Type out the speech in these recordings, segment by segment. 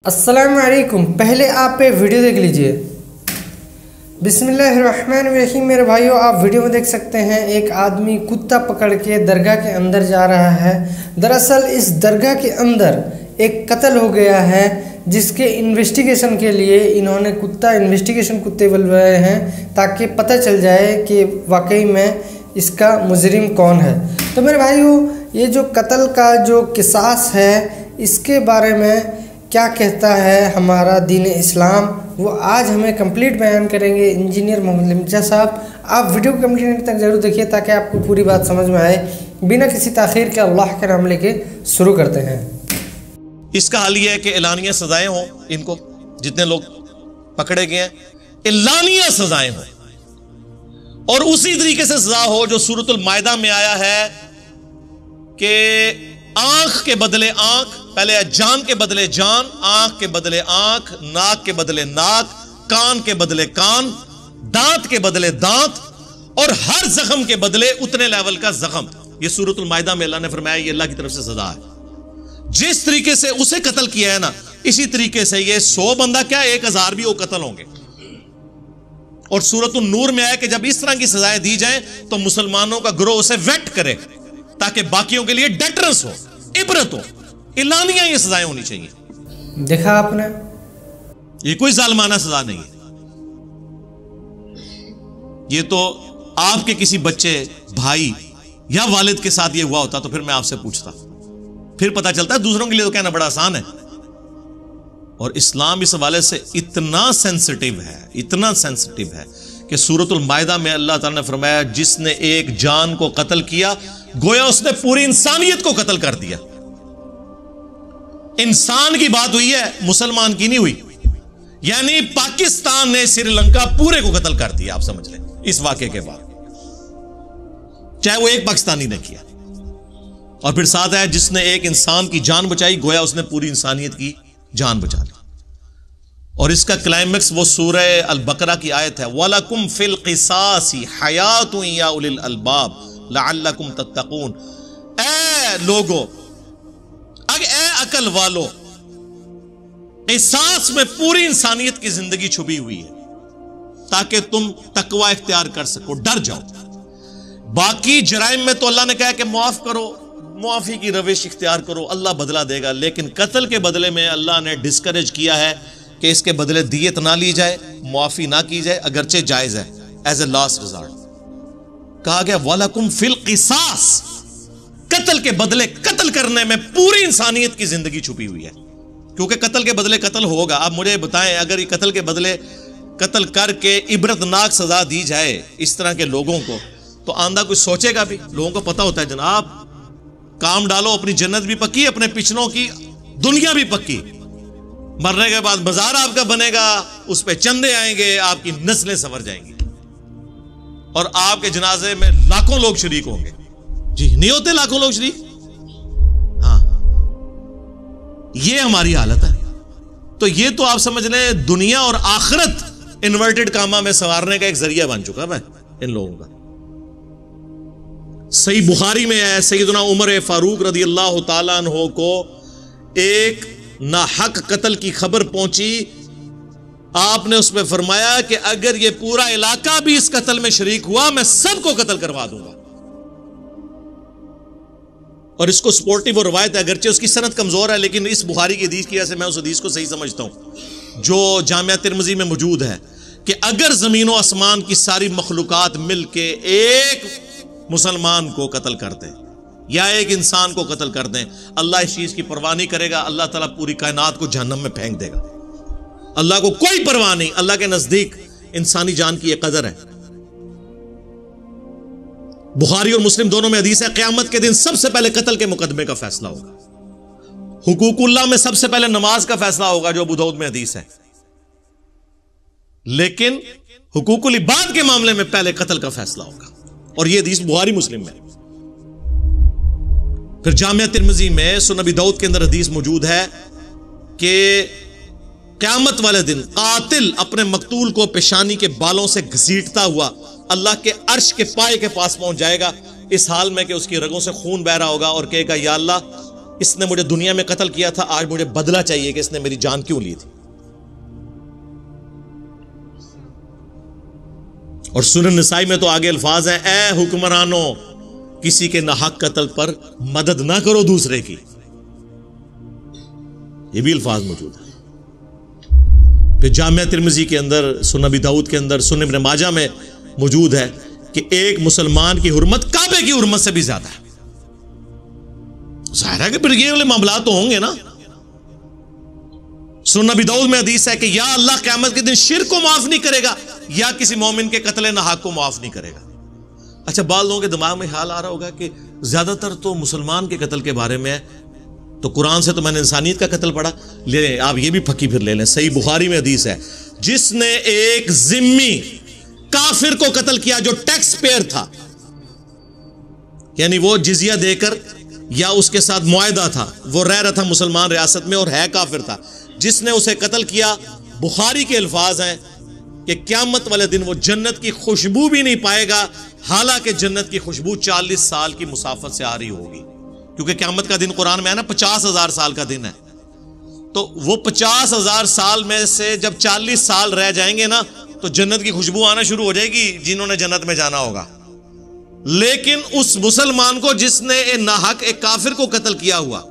السلام علیکم. پہلے آپ پہ ویڈیو دیکھ لیجئے. بسم اللہ الرحمن الرحیم. میرے بھائیو، آپ ویڈیو میں دیکھ سکتے ہیں ایک آدمی کتا پکڑ کے درگاہ کے اندر جا رہا ہے. دراصل اس درگاہ کے اندر ایک قتل ہو گیا ہے جس کے انویسٹیگیشن کے لیے انہوں نے انویسٹیگیشن کتے بلوائے ہیں تاکہ پتہ چل جائے کہ واقعی میں اس کا مجرم کون ہے. تو میرے بھائیو، یہ جو قتل کا جو قصاص ہے اس کے بارے میں کیا کہتا ہے ہمارا دین اسلام، وہ آج ہمیں کمپلیٹ بیان کریں گے انجینئر محمد مرزا صاحب. آپ ویڈیو کو کمپلیٹ تک ضرور دیکھیے تاکہ آپ کو پوری بات سمجھ میں آئے. بنا کسی تاخیر کے اللہ کے نام لے کے شروع کرتے ہیں. اس کا حل یہ ہے کہ اعلانیہ سزائیں ہوں. ان کو جتنے لوگ پکڑے گئے ہیں اعلانیہ سزائیں ہوں، اور اسی طریقے سے سزا ہو جو سورۃ المائدہ میں آیا ہے کہ آنکھ کے بدلے آنکھ، پہلے جان کے بدلے جان، آنکھ کے بدلے آنکھ، ناک کے بدلے ناک، کان کے بدلے کان، دانت کے بدلے دانت، اور ہر زخم کے بدلے اتنے لیول کا زخم. یہ سورۃ المائدہ میں اللہ نے فرمایا یہ اللہ کی طرف سے سزا ہے. جس طریقے سے اسے قتل کیا ہے نا، اسی طریقے سے یہ 100 بندہ کیا 1000 بھی وہ قتل ہوں گے. اور سورۃ النور میں آیا کہ جب اس طرح کی سزائیں دی جائیں تو مسلمانوں کا گروہ اسے ویٹ کرے تاکہ باقیوں کے لیے ڈیٹرنس ہو، عبرت ہو. اعلانیہ یہ سزائیں ہونی چاہیے. دیکھا آپ نے، یہ کوئی ظالمانہ سزا نہیں ہے. یہ تو آپ کے کسی بچے، بھائی یا والد کے ساتھ یہ ہوا ہوتا تو پھر میں آپ سے پوچھتا، پھر پتا چلتا ہے. دوسروں کے لیے تو کہنا بڑا آسان ہے. اور اسلام اس حوالے سے اتنا سینسٹیو ہے، اتنا سینسٹیو ہے کہ سورۃ المائدہ میں اللہ تعالیٰ نے فرمایا جس نے ایک جان کو قتل کیا گویا اس نے پوری انسانیت کو قتل کر دیا. انسان کی بات ہوئی ہے، مسلمان کی نہیں ہوئی. یعنی پاکستان نے سری لنکا پورے کو قتل کر دیا. آپ سمجھ لیں اس واقعے کے بعد، چاہے وہ ایک پاکستانی نے کیا. اور پھر ساتھ ہے جس نے ایک انسان کی جان بچائی گویا اس نے پوری انسانیت کی جان بچا لی. اور اس کا کلائمیکس وہ سورہ البقرہ کی آیت ہے وَلَكُمْ فِي الْقِصَاصِ حَيَاتٌ يَا أُولِي الْأَلْبَابِ لَعَلَّكُمْ تَتَّقُونَ. اے لوگو، اے عقل والو، قصاص میں پوری انسانیت کی زندگی چھپی ہوئی ہے تاکہ تم تقوی اختیار کر سکو، ڈر جاؤ. باقی جرائم میں تو اللہ نے کہا کہ معاف کرو، معافی کی روش اختیار کرو، اللہ بدلہ دے گا. لیکن قتل کے بدلے میں اللہ نے ڈسکریج کیا ہے کہ اس کے بدلے دیت نہ لی جائے، معافی نہ کی جائے، اگرچہ جائز ہے ایز اے لاسٹ ریزارٹ. کہا گیا وَلَكُمْ فِي الْقِصَاصِ، قتل کے بدلے قتل کرنے میں پوری انسانیت کی زندگی چھپی ہوئی ہے. کیونکہ قتل کے بدلے قتل ہوگا. آپ مجھے بتائیں، اگر یہ قتل کے بدلے قتل کر کے عبرتناک سزا دی جائے اس طرح کے لوگوں کو تو آندہ کوئی سوچے گا بھی؟ لوگوں کو پتا ہوتا ہے جناب کام ڈالو، اپنی جنت بھی پکی، اپنے پچھلوں کی دنیا بھی پکی. مرنے کے بعد مزار آپ کا بنے گا، اس پہ چندے آئیں گے، آپ کی نسلیں سنور جائیں گی، اور آپ کے جنازے میں لاکھوں لوگ شریک ہوں گے. جی نہیں ہوتے لاکھوں لوگ شریک؟ ہاں، یہ ہماری حالت ہے. تو یہ تو آپ سمجھ لیں دنیا اور آخرت انورٹڈ کاما میں سنوارنے کا ایک ذریعہ بن چکا ہے ان لوگوں کا. صحیح بخاری میں ہے سیدنا عمر فاروق رضی اللہ تعالیٰ عنہ کو ایک ناحق قتل کی خبر پہنچی. آپ نے اس میں فرمایا کہ اگر یہ پورا علاقہ بھی اس قتل میں شریک ہوا میں سب کو قتل کروا دوں گا. اور اس کو سپورٹیو اور روایت ہے، اگرچہ اس کی سند کمزور ہے، لیکن اس بخاری کی حدیث کی وجہ سے میں اس حدیث کو صحیح سمجھتا ہوں جو جامعہ ترمذی میں موجود ہے کہ اگر زمین و آسمان کی ساری مخلوقات مل کے ایک مسلمان کو قتل کر دیں یا ایک انسان کو قتل کر دیں، اللہ اس چیز کی پرواہ نہیں کرے گا. اللہ تعالیٰ پوری کائنات کو جہنم میں پھینک دے گا. اللہ کو کوئی پرواہ نہیں. اللہ کے نزدیک انسانی جان کی ایک قدر ہے. بخاری اور مسلم دونوں میں حدیث ہے قیامت کے دن سب سے پہلے قتل کے مقدمے کا فیصلہ ہوگا. حقوق اللہ میں سب سے پہلے نماز کا فیصلہ ہوگا جو ابو داؤد میں حدیث ہے، لیکن حقوق العباد کے معاملے میں پہلے قتل کا فیصلہ ہوگا. اور یہ حدیث بخاری مسلم میں. پھر جامعہ ترمذی میں سنن ابی داؤد کے اندر حدیث موجود ہے کہ قیامت والے دن قاتل اپنے مقتول کو پیشانی کے بالوں سے گھسیٹتا ہوا اللہ کے عرش کے پائے کے پاس پہنچ جائے گا، اس حال میں کہ اس کی رگوں سے خون بہ رہا ہوگا، اور کہے گا یا اللہ اس نے مجھے دنیا میں قتل کیا تھا، آج مجھے بدلہ چاہیے کہ اس نے میری جان کیوں لی تھی. اور سنن نسائی میں تو آگے الفاظ ہیں، اے حکمرانوں کسی کے ناحق قتل پر مدد نہ کرو دوسرے کی. یہ بھی الفاظ موجود ہیں. پھر جامعہ ترمذی کے اندر، سنن ابی داؤد کے اندر، سنن ابن ماجہ میں موجود ہے کہ ایک مسلمان کی حرمت کعبے کی حرمت سے بھی زیادہ ہے. ظاہر ہے کہ پھر یہ والے معاملات تو ہوں گے نا. سنن ابی داؤد میں حدیث ہے کہ یا اللہ قیامت کے دن شرک کو معاف نہیں کرے گا یا کسی مومن کے قتل ناحق کو معاف نہیں کرے گا. اچھا، بعض لوگوں کے دماغ میں خیال آ رہا ہوگا کہ زیادہ تر تو مسلمان کے قتل کے بارے میں ہے، تو قرآن سے تو میں نے انسانیت کا قتل پڑھا. لے لیں آپ یہ بھی پھکی پھر لے لیں. صحیح بخاری میں حدیث ہے، جس نے ایک ذمی کافر کو قتل کیا جو ٹیکس پیئر تھا، یعنی وہ جزیہ دے کر یا اس کے ساتھ معاہدہ تھا، وہ رہ رہا تھا مسلمان ریاست میں اور ہے کافر تھا، جس نے اسے قتل کیا، بخاری کے الفاظ ہیں کہ قیامت والے دن وہ جنت کی خوشبو بھی نہیں پائے گا، حالانکہ جنت کی خوشبو 40 سال کی مسافت سے آ رہی ہوگی. کیونکہ قیامت کا دن قرآن میں ہے نا 50,000 سال کا دن ہے. تو وہ 50,000 سال میں سے جب 40 سال رہ جائیں گے نا تو جنت کی خوشبو آنا شروع ہو جائے گی جنہوں نے جنت میں جانا ہوگا. لیکن اس مسلمان کو جس نے ناحق ایک کافر کو قتل کیا ہوا،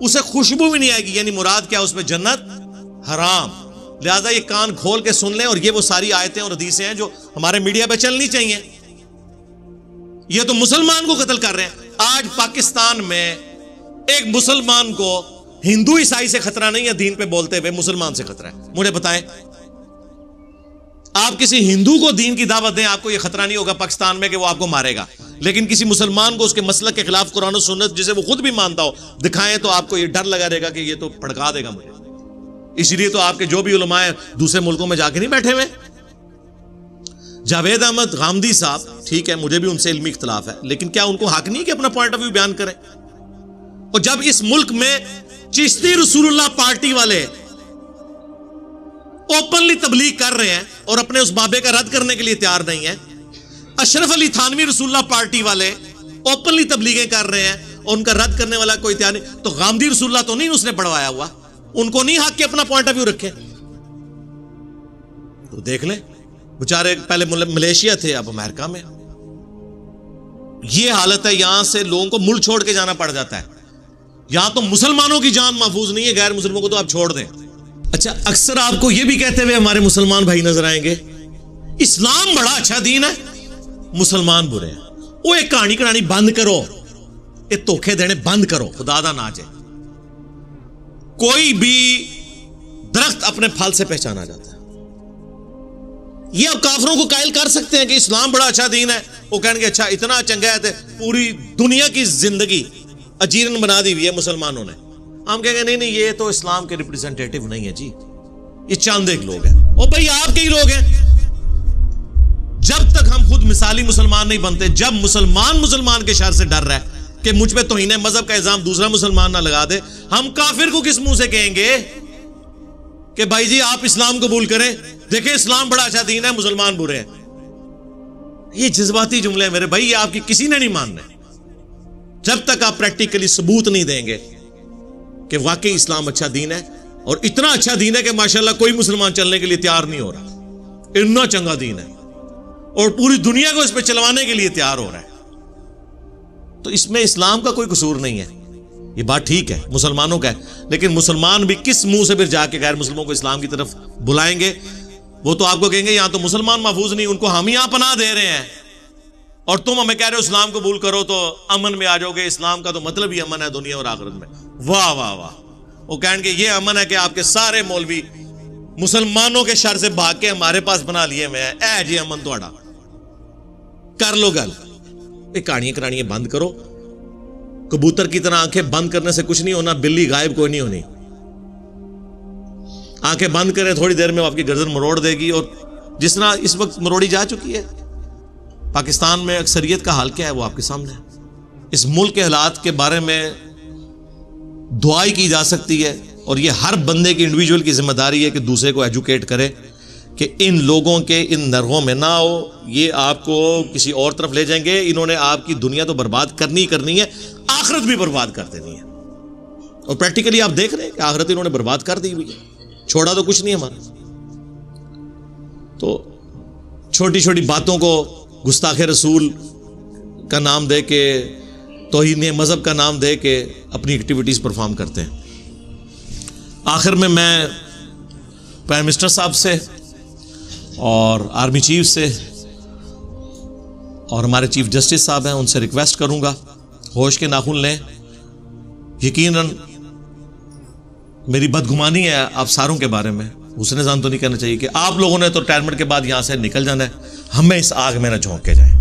اسے خوشبو بھی نہیں آئے گی. یعنی مراد کیا؟ اس میں جنت حرام. لہذا یہ کان کھول کے سن لیں، اور یہ وہ ساری آیتیں اور حدیثیں ہیں جو ہمارے میڈیا پہ چلنی چاہیے. یہ تو مسلمان کو قتل کر رہے ہیں. آج پاکستان میں ایک مسلمان کو ہندو عیسائی سے خطرہ نہیں ہے، دین پہ بولتے ہوئے مسلمان سے خطرہ ہے. مجھے بتائیں، آپ کسی ہندو کو دین کی دعوت دیں، آپ کو یہ خطرہ نہیں ہوگا پاکستان میں کہ وہ آپ کو مارے گا. لیکن کسی مسلمان کو اس کے مسلک کے خلاف قرآن و سنت جسے وہ خود بھی مانتا ہو دکھائیں تو آپ کو یہ ڈر لگا رہے گا کہ یہ تو پھڑکا دے گا مجھے. اس لیے تو آپ کے جو بھی علماء ہیں دوسرے ملکوں میں جا کے نہیں بیٹھے ہوئے. جاوید احمد غامدی صاحب، ٹھیک ہے مجھے بھی ان سے علمی اختلاف ہے، لیکن کیا ان کو حق نہیں کہ اپنا پوائنٹ آف ویو بیان کریں؟ اور جب اس ملک میں چشتی رسول اللہ پارٹی والے اوپنلی تبلیغ کر رہے ہیں اور اپنے اس بابے کا رد کرنے کے لیے تیار نہیں ہیں، اشرف علی تھانوی رسول اللہ پارٹی والے اوپنلی تبلیغیں کر رہے ہیں اور ان کا رد کرنے والا کوئی تیار نہیں، تو غامدی رسول اللہ تو نہیں اس نے پڑھوایا ہوا؟ ان کو نہیں حق کہ اپنا پوائنٹ آف ویو رکھیں؟ تو دیکھ لیں، بیچارے پہلے ملیشیا تھے، اب امریکہ میں. یہ حالت ہے، یہاں سے لوگوں کو ملک چھوڑ کے جانا پڑ جاتا ہے. یہاں تو مسلمانوں کی جان محفوظ نہیں ہے، غیر مسلموں کو تو آپ چھوڑ دیں. اچھا، اکثر آپ کو یہ بھی کہتے ہوئے ہمارے مسلمان بھائی نظر آئیں گے، اسلام بڑا اچھا دین ہے، مسلمان برے ہیں. وہ ایک کہانی بند کرو، ایک دھوکے دینے بند کرو، خدا دا نہ جائے. کوئی بھی درخت اپنے پھل سے پہچانا جاتا ہے. یہ آپ کافروں کو قائل کر سکتے ہیں کہ اسلام بڑا اچھا دین ہے، وہ کہیں گے اچھا اتنا چنگا ہے، پوری دنیا کی زندگی اجیرن بنا دی ہوئی ہے مسلمانوں نے. ہم کہیں گے نہیں یہ تو اسلام کے ریپرزینٹیٹیو نہیں ہے جی، یہ چاند ایک لوگ ہیں. اور بھائی آپ کے ہی لوگ ہیں. جب تک ہم خود مثالی مسلمان نہیں بنتے، جب مسلمان کے شر سے ڈر رہا ہے کہ مجھ پہ توہین مذہب کا الزام دوسرا مسلمان نہ لگا دے، ہم کافر کو کس منہ سے کہیں گے کہ بھائی جی آپ اسلام قبول کریں، دیکھیں اسلام بڑا اچھا دین ہے، مسلمان برے ہیں. یہ جذباتی جملے ہیں میرے بھائی، یہ آپ کی کسی نے نہیں ماننے جب تک آپ پریکٹیکلی ثبوت نہیں دیں گے کہ واقعی اسلام اچھا دین ہے، اور اتنا اچھا دین ہے کہ ماشاءاللہ کوئی مسلمان چلنے کے لیے تیار نہیں ہو رہا. اتنا چنگا دین ہے اور پوری دنیا کو اس پہ چلوانے کے لیے تیار ہو رہا ہے. تو اس میں اسلام کا کوئی قصور نہیں ہے. یہ بات ٹھیک ہے مسلمانوں کا ہے، لیکن مسلمان بھی کس منہ سے پھر جا کے غیر مسلموں کو اسلام کی طرف بلائیں گے؟ وہ تو آپ کو کہیں گے یہاں تو مسلمان محفوظ نہیں، ان کو ہم یہاں پناہ دے رہے ہیں، اور تم ہمیں کہہ رہے ہو اسلام قبول کرو تو امن میں آ جاؤ گے. اسلام کا تو مطلب ہی امن ہے دنیا اور آخرت میں. واہ واہ واہ. وہ کہیں گے یہ امن ہے کہ آپ کے سارے مولوی مسلمانوں کے شر سے بھاگ کے ہمارے پاس بنا لیے ہوئے ہیں. اے جی امن تھوڑا کر لو گل. یہ کہانیاں بند کرو. کبوتر کی طرح آنکھیں بند کرنے سے کچھ نہیں ہونا، بلی غائب کوئی نہیں ہونی. آنکھیں بند کریں، تھوڑی دیر میں آپ کی گردن مروڑ دے گی، اور جس طرح اس وقت مروڑی جا چکی ہے. پاکستان میں اکثریت کا حال کیا ہے وہ آپ کے سامنے ہے. اس ملک کے حالات کے بارے میں دعائی کی جا سکتی ہے، اور یہ ہر بندے کی انڈیویجول کی ذمہ داری ہے کہ دوسرے کو ایجوکیٹ کرے کہ ان لوگوں کے ان نرغوں میں نہ ہو، یہ آپ کو کسی اور طرف لے جائیں گے. انہوں نے آپ کی دنیا تو برباد کرنی ہے، آخرت بھی برباد کر دینی ہے. اور پریکٹیکلی آپ دیکھ رہے ہیں کہ آخرت انہوں نے برباد کر دی ہوئی ہے، چھوڑا تو کچھ نہیں ہمارا۔ تو چھوٹی چھوٹی باتوں کو گستاخ رسول کا نام دے کے، توہین مذہب کا نام دے کے اپنی ایکٹیویٹیز پرفارم کرتے ہیں۔ آخر میں پرائم منسٹر صاحب سے اور آرمی چیف سے اور ہمارے چیف جسٹس صاحب ہیں، ان سے ریکویسٹ کروں گا ہوش کے ناخن لیں۔ یقیناً میری بدگمانی ہے آپ ساروں کے بارے میں، حسن ظن تو نہیں کہنا چاہیے کہ آپ لوگوں نے تو ریٹائرمنٹ کے بعد یہاں سے نکل جانا ہے، ہمیں اس آگ میں نہ جھونک کے جائیں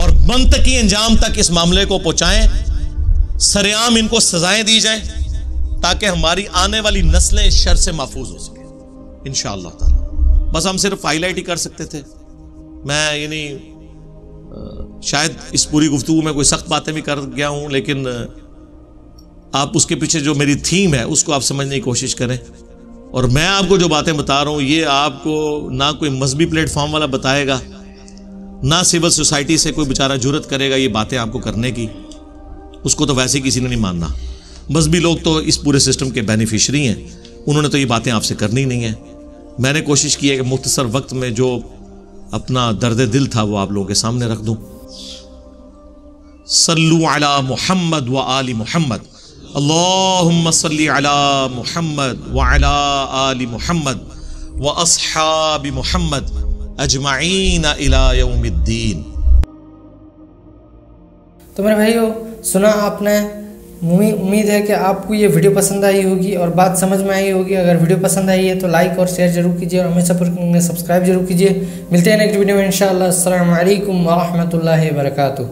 اور منطقی انجام تک اس معاملے کو پہنچائیں، سرعام ان کو سزائیں دی جائیں تاکہ ہماری آنے والی نسلیں اس شر سے محفوظ ہو سکیں انشاءاللہ تعالی۔ بس ہم صرف ہائی لائٹ ہی کر سکتے تھے، میں شاید اس پوری گفتگو میں کوئی سخت باتیں بھی کر گیا ہوں، لیکن آپ اس کے پیچھے جو میری تھیم ہے اس کو آپ سمجھنے کی کوشش کریں۔ اور میں آپ کو جو باتیں بتا رہا ہوں یہ آپ کو نہ کوئی مذہبی پلیٹ فارم والا بتائے گا، نہ سول سوسائٹی سے کوئی بیچارہ جرت کرے گا یہ باتیں آپ کو کرنے کی، اس کو تو ویسے ہی کسی نے نہیں ماننا۔ مذہبی لوگ تو اس پورے سسٹم کے بینیفیشری ہیں، انہوں نے تو یہ باتیں آپ سے کرنی نہیں ہیں۔ میں نے کوشش کی ہے کہ مختصر وقت میں جو اپنا درد دل تھا وہ آپ لوگوں کے سامنے رکھ دوں۔ صلو علی محمد و آل محمد، اللہم صلی علی محمد وعلی آل محمد و اصحاب محمد اجمعین الی یوم الدین۔ تو میرے بھائیو سنا آپ نے، امید ہے کہ آپ کو یہ ویڈیو پسند آئی ہوگی اور بات سمجھ میں آئی ہوگی۔ اگر ویڈیو پسند آئی ہے تو لائک اور شیئر ضرور کیجیے اور ہمیں سبسکرائب ضرور کیجیے۔ ملتے ہیں نیکسٹ ویڈیو میں انشاءاللہ۔ السلام علیکم ورحمۃ اللہ وبرکاتہ۔